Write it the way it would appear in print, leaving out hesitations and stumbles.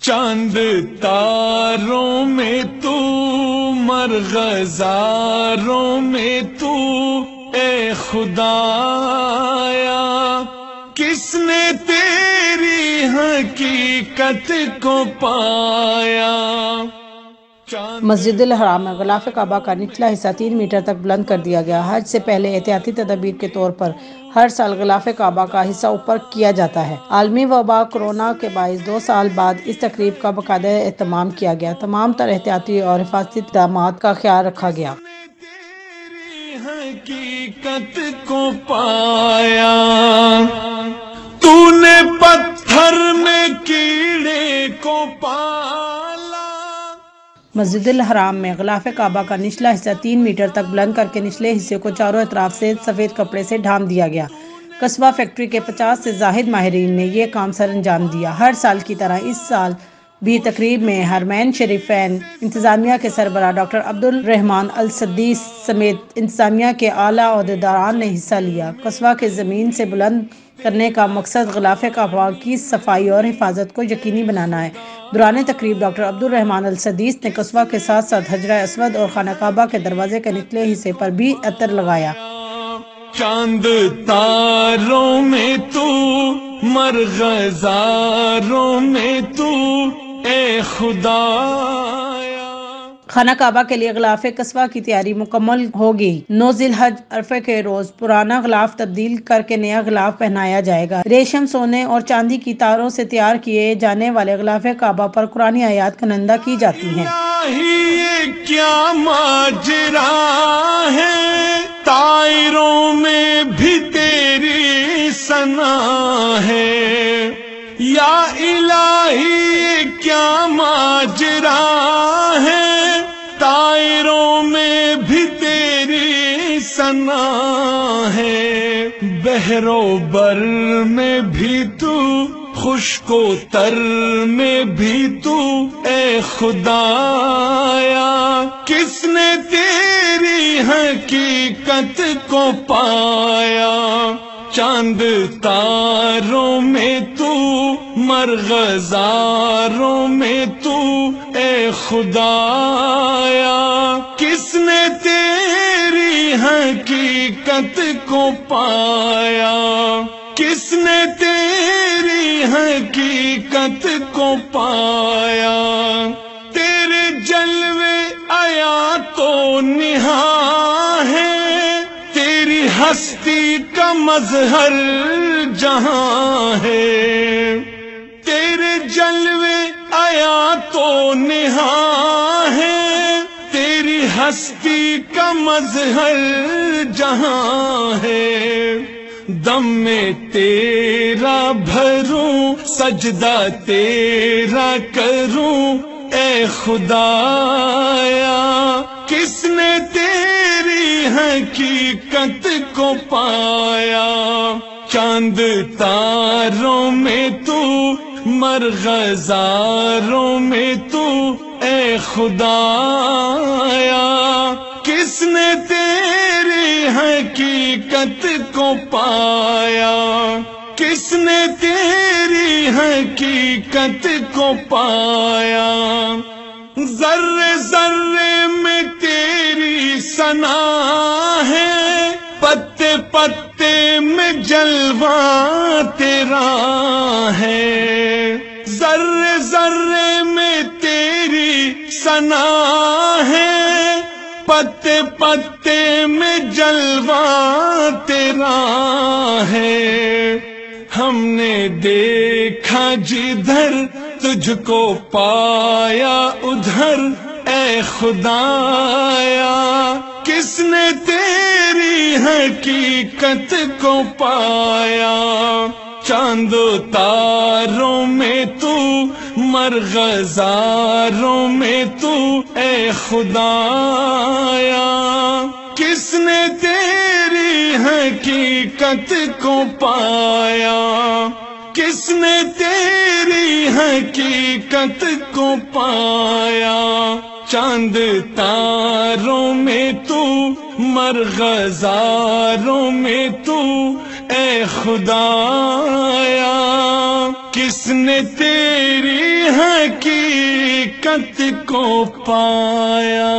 چاند تاروں میں تو مرغزاروں میں تو اے خدایا، کس نے تیری حقیقت کو پایا۔ مسجد الحرام میں غلاف کعبہ کا نچلا حصہ 3 میٹر تک بلند کر دیا گیا۔ حج سے پہلے احتیاطی تدابیر کے طور پر ہر سال غلاف کعبہ کا حصہ اوپر کیا جاتا ہے۔ عالمی وبا کورونا کے باعث 2 سال بعد اس تقریب کا باقاعدہ اہتمام کیا گیا۔ تمام تر احتیاطی اور حفاظتی اقدامات کا خیال رکھا گیا۔ حقیقت کو پایا، تو نے پتھر میں کیڑے کو پالا۔ مسجد الحرام میں غلاف کعبہ کا نچلا حصہ 3 میٹر تک بلند کر کے نچلے حصے کو چاروں اطراف سے سفید کپڑے سے ڈھانپ دیا گیا۔ قصبہ فیکٹری کے 50 سے زائد ماہرین نے یہ کام سر انجام دیا۔ ہر سال کی طرح اس سال بھی تقریب میں حرمین شریفین انتظامیہ کے سربراہ ڈاکٹر عبدالرحمان السدیس سمیت انتظامیہ کے اعلیٰ عہدیداران نے حصہ لیا۔ قصبہ کے زمین سے بلند کرنے کا مقصد غلاف کعبہ کی صفائی اور حفاظت کو یقینی بنانا ہے۔ دوران تقریب ڈاکٹر عبدالرحمان السدیس نے قصبہ کے ساتھ ساتھ حجرہ اسود اور خانہ کعبہ کے دروازے کے نچلے حصے پر بھی عطر لگایا۔ چاند تاروں میں تو مرغزاروں میں تو اے خدایا۔ خانہ کعبہ کے لیے غلاف قصبہ کی تیاری مکمل ہو گئی۔ 9 ذی الحج عرفے کے روز پرانا غلاف تبدیل کر کے نیا غلاف پہنایا جائے گا۔ ریشم، سونے اور چاندی کی تاروں سے تیار کیے جانے والے غلاف کعبہ پر قرآنی آیات کنندہ کی جاتی ہیں۔ یہ کیا ماجرا ہے، طائروں میں بھی تیری ثنا ہے، یا الہی یہ کیا ماجرا ہے، طائروں میں بھی تیری ثنا ہے، بحر و بر میں بھی تو، خشک و تر میں بھی تو اے خدایا، کس نے تیری حقیقت کو پایا۔ چاند تاروں میں تو مرغزاروں میں تو اے خدایا، کس نے تیری حقیقت کو پایا، کس نے تیری حقیقت کو پایا۔ تیرے جلوے آیا تو نہاں ہے، تیری ہستی کا مظہر جہاں ہے، تیرے جلوے آیا تو نہاں ہے، تیری ہستی کا مظہر جہاں ہے، دم میں تیرا بھروں سجدہ تیرا کروں اے خدایا، کس نے تیری حقیقت کو پایا۔ چاند تاروں میں تو مرغزاروں میں تو اے خدایا، کس نے تیری حقیقت کو پایا، کس نے تیری حقیقت کو پایا۔ ذرے ذرے میں تیری ثنا ہے، پتے پتے میں جلوہ تیرا ہے، ذرے ذرے میں تیری ثنا ہے، پتے پتے میں جلوہ تیرا ہے، ہم نے دیکھا جدھر تجھ کو پایا ادھر اے خدایا، کس نے تیری حقیقت کو پایا۔ چاند و تاروں میں تو مرغزاروں میں تو اے خدایا، کس نے تیری حقیقت کو پایا، کس نے تیری حقیقت کو پایا۔ چاند تاروں میں تو مرغزاروں میں تو اے خدایا کس نے تیری حقیقت کو پایا.